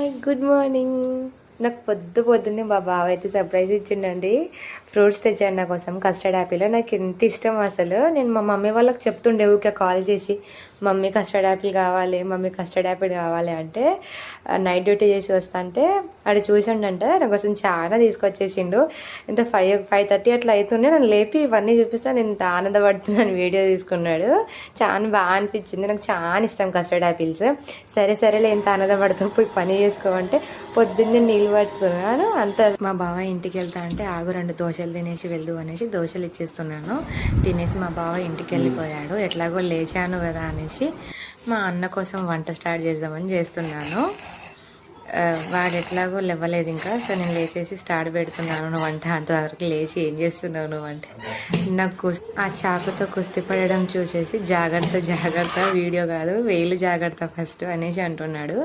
Hi good morning. నాకు పొద్దున్నే మా బావ అయితే సర్ప్రైజ్ ఇచ్చిండండి. ఫ్రూట్స్ తెచ్చాడు నా కోసం, కస్టర్డ్ యాపిల్. నాకు ఎంత ఇష్టం అసలు. నేను మా మమ్మీ వాళ్ళకి చెప్తుండే ఊరికే కాల్ చేసి, మమ్మీ కస్టర్డ్ యాపిల్ కావాలి, మమ్మీ కస్టర్డ్ యాపిల్ కావాలి అంటే, నైట్ డ్యూటీ చేసి వస్తా అంటే ఆడు చూసిండంటే నా కోసం చాలా తీసుకొచ్చేసిండు. ఇంత 5:30 అట్లా అవుతుండే నన్ను లేపి ఇవన్నీ చూపిస్తే నేను ఇంత ఆనందపడుతున్నాను. వీడియో తీసుకున్నాడు. చాలా బాగా అనిపించింది. నాకు చాలా ఇష్టం కస్టర్డ్ యాపిల్స్. సరేలే ఎంత ఆనందపడతావు, పోయి పని చేసుకోమంటే పొద్దున్నే నీళ్ళు పట్టుకున్నాను. అంత మా బావ ఇంటికి వెళ్తా అంటే ఆగు 2 దోశలు తినేసి వెళ్దు అనేసి దోశలు ఇచ్చేస్తున్నాను. తినేసి మా బావ ఇంటికి వెళ్ళిపోయాడు. ఎట్లాగో లేచాను కదా అనేసి మా అన్న కోసం వంట స్టార్ట్ చేద్దామని చేస్తున్నాను. వాడు ఎట్లాగో లేవలేదు ఇంకా. సో నేను లేచేసి స్టార్ట్ పెడుతున్నాను వంట. అంతవరకు లేచి ఏం చేస్తున్నావు నువ్వు అంటే, నాకు ఆ చాకుతో కుస్తీ పడడం చూసేసి జాగ్రత్త వీడియో కాదు, వేలు జాగ్రత్త ఫస్ట్ అనేసి అంటున్నాడు.